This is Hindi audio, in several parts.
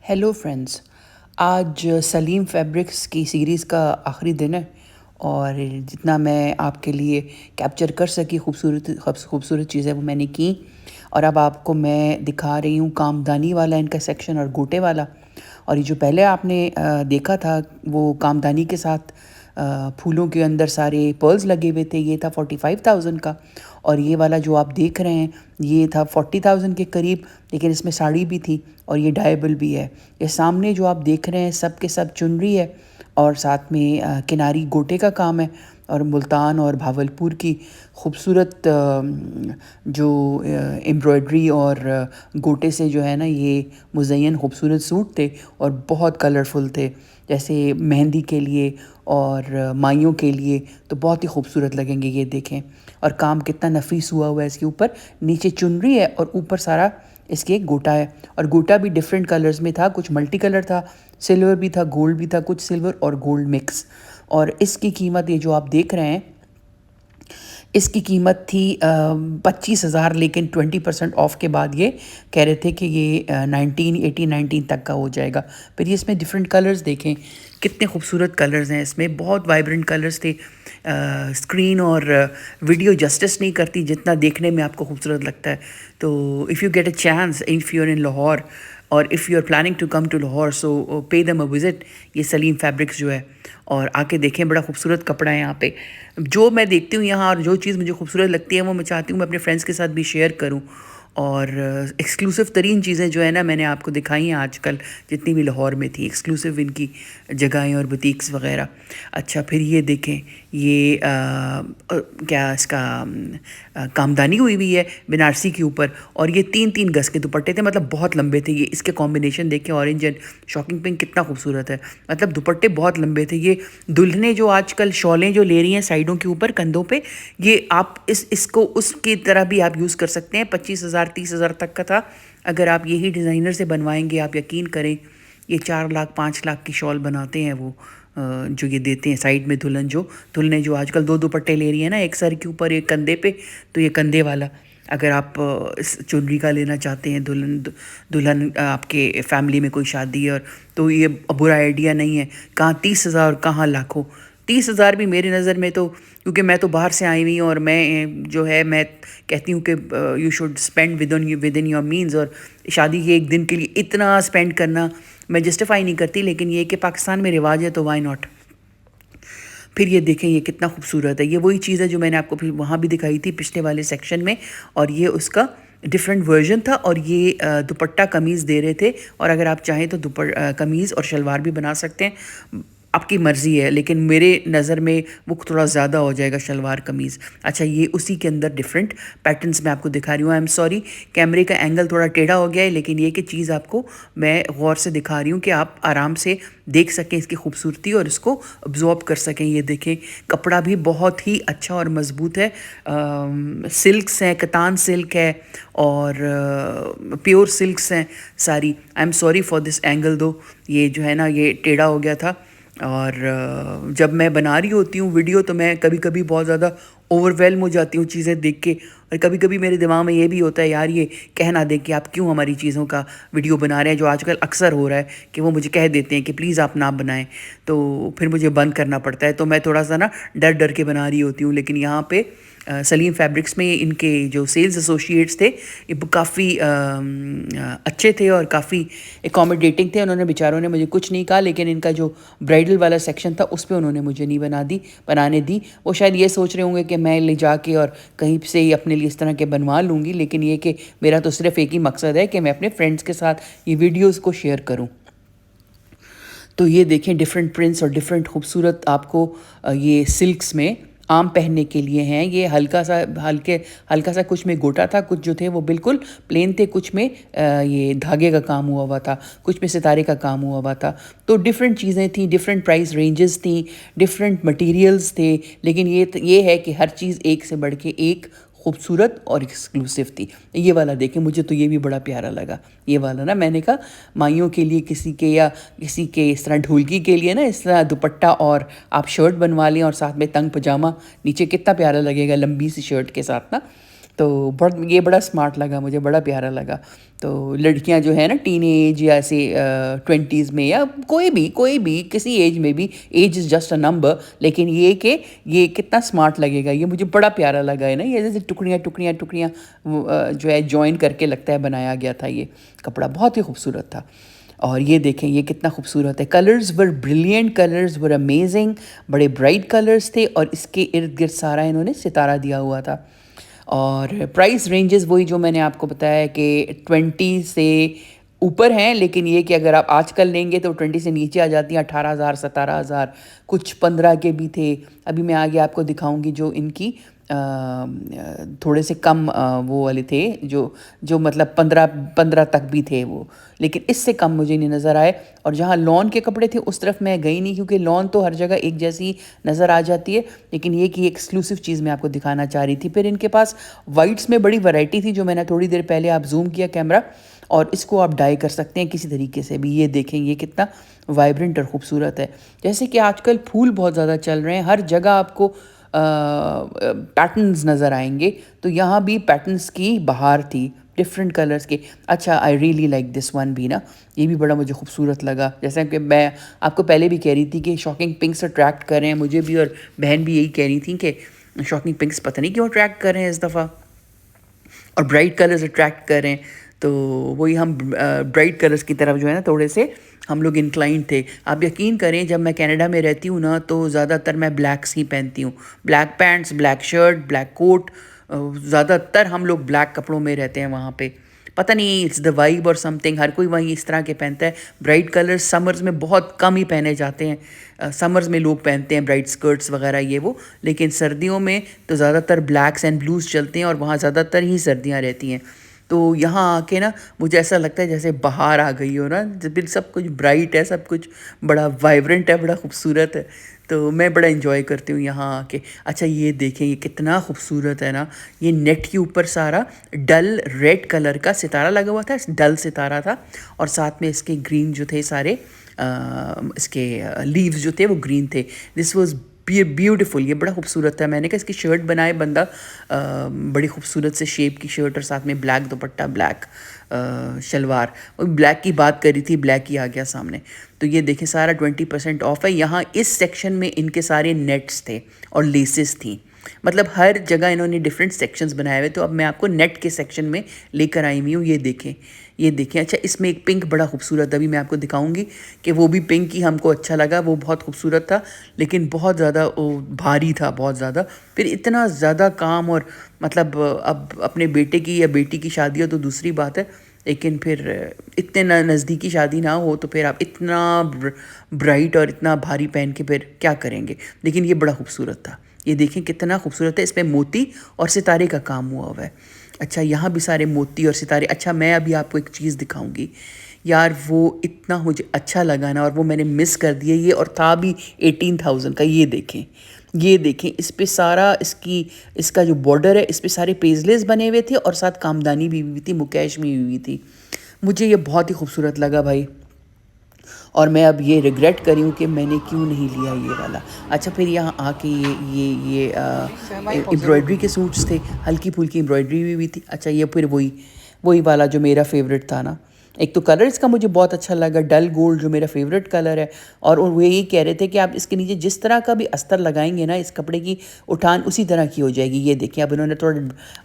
Hello friends. आज सलीम फैब्रिक्स की सीरीज़ का आखिरी दिन है और जितना मैं आपके लिए कैप्चर कर सकी खूबसूरत चीज़ें वो मैंने की। और अब आपको मैं दिखा रही हूँ कामदानी वाला इनका सेक्शन और गोटे वाला। और ये जो पहले आपने देखा था वो कामदानी के साथ फूलों के अंदर सारे पर्ल्स लगे हुए थे, ये था 45,000 का। और ये वाला जो आप देख रहे हैं ये था 40,000 के करीब, लेकिन इसमें साड़ी भी थी और ये डायबल भी है। ये सामने जो आप देख रहे हैं सब के सब चुनरी है और साथ में किनारी गोटे का काम है और मुल्तान और भावलपुर की खूबसूरत जो एम्ब्रॉयडरी और गोटे से जो है ना ये मुज़य्यन खूबसूरत सूट थे और बहुत कलरफुल थे, जैसे मेहंदी के लिए और माइयों के लिए तो बहुत ही खूबसूरत लगेंगे। ये देखें और काम कितना नफीस हुआ हुआ है इसके ऊपर। नीचे चुनरी है और ऊपर सारा इसके गोटा है और गोटा भी डिफरेंट कलर्स में था, कुछ मल्टी कलर था, सिल्वर भी था, गोल्ड भी था, कुछ सिल्वर और गोल्ड मिक्स। और इसकी कीमत ये जो आप देख रहे हैं इसकी कीमत थी 25,000, लेकिन 20% ऑफ के बाद ये कह रहे थे कि ये 19 तक का हो जाएगा। फिर ये इसमें डिफरेंट कलर्स देखें, कितने खूबसूरत कलर्स हैं इसमें, बहुत वाइब्रेंट कलर्स थे। स्क्रीन और वीडियो जस्टिस नहीं करती जितना देखने में आपको खूबसूरत लगता है। तो if you get a chance, if you are in Lahore और if you are planning to come to Lahore, so pay them a visit ये सलीम फैब्रिक्स जो है, और आके देखें। बड़ा खूबसूरत कपड़ा है यहाँ पे। जो मैं देखती हूँ यहाँ और जो चीज़ मुझे खूबसूरत लगती है वो मैं चाहती हूँ मैं अपने फ्रेंड्स के साथ भी शेयर करूँ। और एक्सक्लूसिव तरीन चीज़ें जो है ना मैंने आपको दिखाई हैं आजकल, जितनी भी लाहौर में थी एक्सक्लूसिव इनकी जगहें और बुटीक्स वगैरह। अच्छा, फिर ये देखें, ये क्या इसका कामदानी हुई हुई है बनारसी के ऊपर, और ये 3-3 गज के दुपट्टे थे, मतलब बहुत लंबे थे। ये इसके कॉम्बिनेशन देखें, ऑरेंज एंड शॉकिंग पिंक, कितना खूबसूरत है। मतलब दुपट्टे बहुत लंबे थे। ये दुल्हनें जो आजकल शॉलें जो ले रही हैं साइडों के ऊपर कंधों पे, ये आप इसको उसकी तरह भी आप यूज़ कर सकते हैं। 25,000 30,000 तक का था। अगर आप यही डिज़ाइनर से बनवाएंगे, आप यकीन करें ये 4 लाख 5 लाख की शॉल बनाते हैं वो, जो ये देते हैं साइड में दुल्हनें जो आजकल 2 दुपट्टे ले रही हैं ना, एक सर के ऊपर एक कंधे पे, तो ये कंधे वाला अगर आप इस चुनरी का लेना चाहते हैं, दुल्हन आपके फैमिली में कोई शादी है, और तो ये बुरा आइडिया नहीं है। कहाँ 30,000 और कहाँ लाखों। 30,000 भी मेरी नज़र में तो, क्योंकि मैं तो बाहर से आई हुई हूँ और मैं जो है मैं कहती हूँ कि you should spend with in your means. और शादी के एक दिन के लिए इतना स्पेंड करना मैं जस्टिफाई नहीं करती, लेकिन ये कि पाकिस्तान में रिवाज है तो वाई नॉट। फिर ये देखें, ये कितना खूबसूरत है। ये वही चीज़ है जो मैंने आपको फिर वहाँ भी दिखाई थी पिछले वाले सेक्शन में, और ये उसका डिफरेंट वर्जन था। और ये दुपट्टा कमीज़ दे रहे थे, और अगर आप चाहें तो कमीज़ और शलवार भी बना सकते हैं, आपकी मर्ज़ी है, लेकिन मेरे नज़र में वो थोड़ा ज़्यादा हो जाएगा शलवार कमीज़। अच्छा, ये उसी के अंदर डिफरेंट पैटर्न्स मैं आपको दिखा रही हूँ। आई एम सॉरी, कैमरे का एंगल थोड़ा टेढ़ा हो गया है, लेकिन ये कि चीज़ आपको मैं गौर से दिखा रही हूँ कि आप आराम से देख सकें इसकी खूबसूरती और इसको अब्जॉर्ब कर सकें। ये देखें, कपड़ा भी बहुत ही अच्छा और मज़बूत है। सिल्क्स हैं, कतान सिल्क है और प्योर सिल्क्स हैं सारी। I am sorry for this angle, दो ये जो है ना ये टेढ़ा हो गया था। और जब मैं बना रही होती हूँ वीडियो तो मैं कभी कभी बहुत ज़्यादा ओवरवेलम हो जाती हूँ चीज़ें देख के, और कभी कभी मेरे दिमाग में ये भी होता है यार ये कह ना दें कि आप क्यों हमारी चीज़ों का वीडियो बना रहे हैं, जो आजकल अक्सर हो रहा है कि वो मुझे कह देते हैं कि प्लीज़ आप ना बनाएं, तो फिर मुझे बंद करना पड़ता है। तो मैं थोड़ा सा ना डर डर के बना रही होती हूँ। लेकिन यहाँ पे सलीम फैब्रिक्स में इनके जो सेल्स एसोसिएट्स थे ये काफ़ी अच्छे थे और काफ़ी एकोमोडेटिंग थे। उन्होंने बेचारों ने मुझे कुछ नहीं कहा, लेकिन इनका जो ब्राइडल वाला सेक्शन था उस पर उन्होंने मुझे नहीं बनाने दी। वो शायद ये सोच रहे होंगे कि मैं ले जाके और कहीं से ही अपने लिए इस तरह के बनवा लूँगी, लेकिन ये कि मेरा तो सिर्फ एक ही मकसद है कि मैं अपने फ्रेंड्स के साथ ये वीडियोज़ को शेयर करूँ। तो ये देखें, डिफरेंट प्रिंट्स और डिफरेंट खूबसूरत आपको ये सिल्क्स में आम पहनने के लिए हैं। ये हल्का सा कुछ में गोटा था, कुछ जो थे वो बिल्कुल प्लेन थे, कुछ में ये धागे का काम हुआ हुआ था, कुछ में सितारे का काम हुआ हुआ था। तो डिफरेंट चीज़ें थी, डिफरेंट प्राइस रेंजेस थी, डिफरेंट मटेरियल्स थे, लेकिन ये है कि हर चीज़ एक से बढ़ के एक खूबसूरत और एक्सक्लूसिव थी। ये वाला देखें, मुझे तो ये भी बड़ा प्यारा लगा। ये वाला ना मैंने कहा माइयों के लिए किसी के, या किसी के इस तरह ढोलकी के लिए ना इस तरह दुपट्टा और आप शर्ट बनवा लें और साथ में तंग पजामा नीचे, कितना प्यारा लगेगा लंबी सी शर्ट के साथ ना। तो ये बड़ा स्मार्ट लगा मुझे, बड़ा प्यारा लगा। तो लड़कियां जो है ना टीन एज या ऐसे 20s में या कोई भी किसी एज में भी, age is just a number, लेकिन ये कि ये कितना स्मार्ट लगेगा, ये मुझे बड़ा प्यारा लगा है ना। ये जैसे टुकड़ियाँ टुकड़ियाँ टुकड़ियाँ जो है जॉइन करके लगता है बनाया गया था। ये कपड़ा बहुत ही खूबसूरत था। और ये देखें ये कितना खूबसूरत है। Colours were brilliant, colours were amazing, बड़े ब्राइट कलर्स थे और इसके इर्द गिर्द सारा इन्होंने सितारा दिया हुआ था। और प्राइस रेंजेस वही जो मैंने आपको बताया कि 20 से ऊपर हैं, लेकिन ये कि अगर आप आजकल लेंगे तो 20 से नीचे आ जाती हैं 18,000 17,000, कुछ 15 के भी थे। अभी मैं आगे आपको दिखाऊंगी जो इनकी थोड़े से कम वो वाले थे, जो जो मतलब 15 तक भी थे वो, लेकिन इससे कम मुझे नहीं नज़र आए। और जहाँ लॉन के कपड़े थे उस तरफ मैं गई नहीं, क्योंकि लॉन तो हर जगह एक जैसी नज़र आ जाती है, लेकिन ये कि एक्सक्लूसिव चीज़ मैं आपको दिखाना चाह रही थी। फिर इनके पास वाइट्स में बड़ी वैरायटी थी, जो मैंने थोड़ी देर पहले आप जूम किया कैमरा, और इसको आप डाई कर सकते हैं किसी तरीके से भी। ये देखें ये कितना वाइब्रेंट और ख़ूबसूरत है। जैसे कि आजकल फूल बहुत ज़्यादा चल रहे हैं, हर जगह आपको पैटर्न्स नज़र आएंगे, तो यहाँ भी पैटर्न्स की बहार थी, डिफरेंट कलर्स के। अच्छा, I really like this one भी ना, ये भी बड़ा मुझे खूबसूरत लगा। जैसा कि मैं आपको पहले भी कह रही थी कि शॉकिंग पिंक्स अट्रैक्ट कर रहे हैं मुझे भी, और बहन भी यही कह रही थी कि शॉकिंग पिंक्स पता नहीं क्यों अट्रैक्ट कर रहे हैं इस दफ़ा, और ब्राइट कलर्स अट्रैक्ट कर रहे हैं। तो वही हम ब्राइट कलर्स की तरफ जो है ना थोड़े से हम लोग इंक्लाइंड थे। आप यकीन करें, जब मैं कनाडा में रहती हूँ ना, तो ज़्यादातर मैं ब्लैक्स ही पहनती हूँ, black pants, black shirt, black coat. ज़्यादातर हम लोग ब्लैक कपड़ों में रहते हैं वहाँ पे। पता नहीं, इट्स द वाइब और समथिंग, हर कोई वहीं इस तरह के पहनता है। ब्राइट कलर्स समर्स में बहुत कम ही पहने जाते हैं, समर्स में लोग पहनते हैं ब्राइट स्कर्ट्स वगैरह ये वो, लेकिन सर्दियों में तो ज़्यादातर ब्लैक्स एंड ब्लूज़ चलते हैं, और वहाँ ज़्यादातर ही सर्दियाँ रहती हैं। तो यहाँ आके ना मुझे ऐसा लगता है जैसे बाहर आ गई हो ना, जब सब कुछ ब्राइट है, सब कुछ बड़ा वाइब्रेंट है, बड़ा खूबसूरत है। तो मैं बड़ा इन्जॉय करती हूँ यहाँ आके। अच्छा, ये देखें ये कितना खूबसूरत है ना, ये नेट के ऊपर सारा डल रेड कलर का सितारा लगा हुआ था, डल सितारा था, और साथ में इसके ग्रीन जो थे सारे इसके लीव्स जो थे वो ग्रीन थे। दिस वॉज ब्यूटीफुल, ये बड़ा खूबसूरत था। मैंने कहा इसकी शर्ट बनाए बंदा, बड़ी खूबसूरत से शेप की शर्ट और साथ में ब्लैक दुपट्टा, ब्लैक शलवार। और ब्लैक की बात करी थी, ब्लैक ही आ गया सामने। तो ये देखें सारा 20% ऑफ है। यहाँ इस सेक्शन में इनके सारे नेट्स थे और लेसेस थी, मतलब हर जगह इन्होंने डिफरेंट सेक्शंस बनाए हुए। तो अब मैं आपको नेट के सेक्शन में लेकर आई हुई हूँ। ये देखें, ये देखें। अच्छा, इसमें एक पिंक बड़ा खूबसूरत, अभी मैं आपको दिखाऊंगी कि वो भी पिंक ही हमको अच्छा लगा, वो बहुत खूबसूरत था, लेकिन बहुत ज़्यादा भारी था, बहुत ज़्यादा। फिर इतना ज़्यादा काम, और मतलब अब अपने बेटे की या बेटी की शादी हो तो दूसरी बात है, लेकिन फिर इतने नज़दीकी शादी ना हो तो फिर आप इतना ब्राइट और इतना भारी पहन के फिर क्या करेंगे। लेकिन ये बड़ा खूबसूरत था, ये देखें कितना खूबसूरत है। इस पर मोती और सितारे का काम हुआ है। अच्छा, यहाँ भी सारे मोती और सितारे। अच्छा, मैं अभी आपको एक चीज़ दिखाऊंगी यार, वो इतना मुझे अच्छा लगा ना, और वो मैंने मिस कर दिया ये, और था भी 18,000 का। ये देखें, ये देखें, इस पे सारा इसका जो बॉर्डर है, इस पे सारे पेजलेस बने हुए थे, और साथ कामदानी भी हुई थी, मुकेश भी हुई थी। मुझे ये बहुत ही खूबसूरत लगा भाई, और मैं अब ये रिग्रेट करी हूँ कि मैंने क्यों नहीं लिया ये वाला। अच्छा, फिर यहाँ आके ये एम्ब्रॉयडरी के सूट्स थे, हल्की फुल्की एम्ब्रॉयडरी भी हुई थी। अच्छा, ये फिर वही वही वाला जो मेरा फेवरेट था ना। एक तो कलर इसका मुझे बहुत अच्छा लगा, डल गोल्ड जो मेरा फेवरेट कलर है, और वो यही कह रहे थे कि आप इसके नीचे जिस तरह का भी अस्तर लगाएंगे ना, इस कपड़े की उठान उसी तरह की हो जाएगी। ये देखिए, अब इन्होंने थोड़ा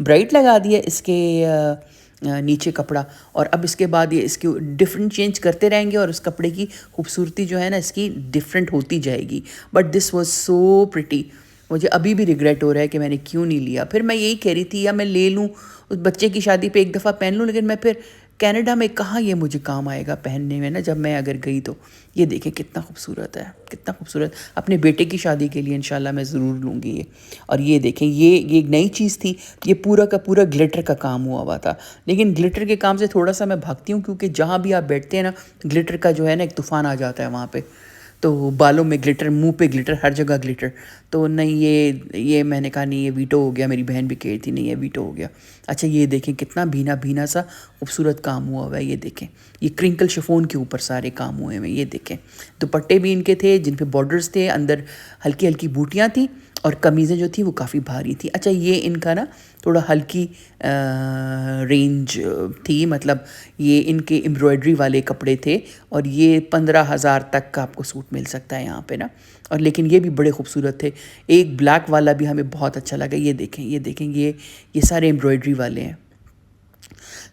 ब्राइट लगा दिया इसके नीचे कपड़ा, और अब इसके बाद ये इसके डिफरेंट चेंज करते रहेंगे, और उस कपड़े की खूबसूरती जो है ना इसकी डिफरेंट होती जाएगी। But this was so pretty. मुझे अभी भी रिग्रेट हो रहा है कि मैंने क्यों नहीं लिया। फिर मैं यही कह रही थी या मैं ले लूँ, उस बच्चे की शादी पे एक दफ़ा पहन लूँ, लेकिन मैं फिर कनाडा में कहाँ ये मुझे काम आएगा पहनने में ना, जब मैं अगर गई तो। ये देखें कितना खूबसूरत है, कितना खूबसूरत। अपने बेटे की शादी के लिए इंशाल्लाह मैं ज़रूर लूँगी ये। और ये देखें, ये एक नई चीज़ थी, ये पूरा का पूरा ग्लिटर का काम हुआ था। लेकिन ग्लिटर के काम से थोड़ा सा मैं भागती हूँ, क्योंकि जहाँ भी आप बैठते हैं ना, ग्लिटर का जो है ना एक तूफ़ान आ जाता है वहाँ पर। तो बालों में ग्लिटर, मुंह पे ग्लिटर, हर जगह ग्लिटर। तो नहीं, ये मैंने कहा नहीं, ये वीटो हो गया। मेरी बहन भी कह रही थी नहीं, ये वीटो हो गया। अच्छा, ये देखें कितना भीना भीना सा खूबसूरत काम हुआ हुआ है। ये देखें, ये क्रिंकल शिफोन के ऊपर सारे काम हुए हैं। ये देखें, दुपट्टे भी इनके थे जिन पे बॉर्डर्स थे, अंदर हल्की हल्की बूटियाँ थी, और कमीज़ें जो थी वो काफ़ी भारी थी। अच्छा, ये इनका ना थोड़ा हल्की रेंज थी, मतलब ये इनके एम्ब्रॉयडरी वाले कपड़े थे और ये 15,000 तक का आपको सूट मिल सकता है यहाँ पे ना। और लेकिन ये भी बड़े खूबसूरत थे। एक ब्लैक वाला भी हमें बहुत अच्छा लगा। ये देखें, ये देखें, ये सारे एम्ब्रॉयडरी वाले हैं।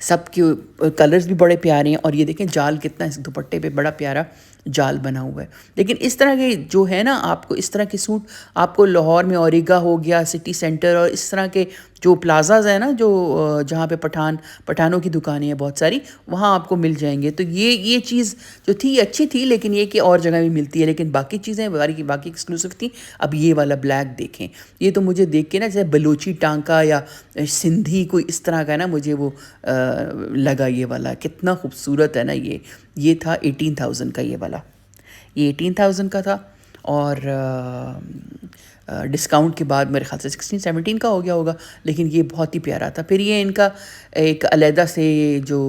सबके कलर्स भी बड़े प्यारे हैं और ये देखें जाल कितना इस दुपट्टे पे बड़ा प्यारा जाल बना हुआ है। लेकिन इस तरह के जो है ना, आपको इस तरह के सूट आपको लाहौर में औरिगा हो गया, सिटी सेंटर और इस तरह के जो प्लाजाज है ना, जो जहाँ पे पठानों की दुकानें हैं बहुत सारी, वहाँ आपको मिल जाएंगे। तो ये चीज़ जो थी अच्छी थी, लेकिन ये कि और जगह भी मिलती है, लेकिन बाकी चीज़ें बाकी एक्सक्लूसिव थी। अब ये वाला ब्लैक देखें, ये तो मुझे देख के ना जैसे बलोची टांका या सिंधी कोई इस तरह का ना मुझे वो लगा। ये वाला कितना खूबसूरत है ना। ये था 18,000 का। ये 18,000 का था और डिस्काउंट के बाद मेरे ख्याल से 16-17 का हो गया होगा, लेकिन ये बहुत ही प्यारा था। फिर ये इनका एक अलहदा से जो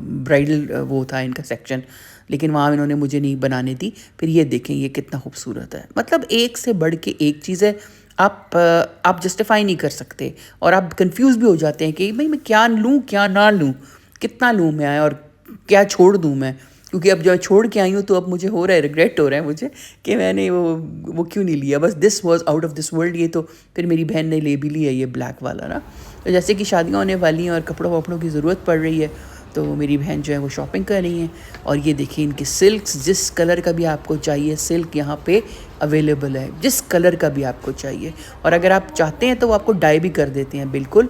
ब्राइडल वो था इनका सेक्शन, लेकिन वहाँ इन्होंने मुझे नहीं बनाने दी। फिर ये देखें, ये कितना खूबसूरत है, मतलब एक से बढ़ के एक चीज़ है। आप जस्टिफाई नहीं कर सकते और आप कंफ्यूज भी हो जाते हैं कि भाई मैं क्या लूँ क्या ना लूँ, कितना लूँ मैं और क्या छोड़ दूँ मैं। क्योंकि अब जब छोड़ के आई हूँ तो अब मुझे हो रहा है, रिग्रेट हो रहा है मुझे कि मैंने वो क्यों नहीं लिया। बस this was out of this world. ये तो फिर मेरी बहन ने ले भी लिया ये ब्लैक वाला ना। तो जैसे कि शादियाँ होने वाली हैं और कपड़ों वपड़ों की ज़रूरत पड़ रही है, तो मेरी बहन जो है वो शॉपिंग कर रही हैं। और ये देखिए इनके सिल्क्स, जिस कलर का भी आपको चाहिए सिल्क यहाँ पे अवेलेबल है, जिस कलर का भी आपको चाहिए। और अगर आप चाहते हैं तो वो आपको डाई भी कर देते हैं, बिल्कुल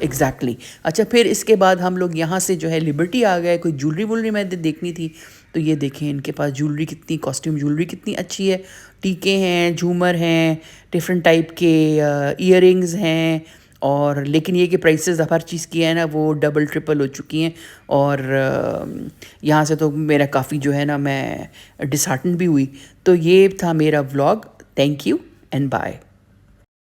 एग्जैक्टली। अच्छा, फिर इसके बाद हम लोग यहाँ से जो है लिबर्टी आ गए। कोई ज्वेलरी वुलरी मैंने देखनी थी, तो ये देखें इनके पास ज्वेलरी कितनी, कॉस्ट्यूम ज्वेलरी कितनी अच्छी है। टीके हैं, झूमर हैं, डिफरेंट टाइप के ईयरिंग्स हैं। और लेकिन ये कि प्राइसेस हर चीज़ की है ना वो डबल ट्रिपल हो चुकी हैं। और यहाँ से तो मेरा काफ़ी जो है ना मैं डिसहार्टन भी हुई। तो ये था मेरा vlog. Thank you and bye.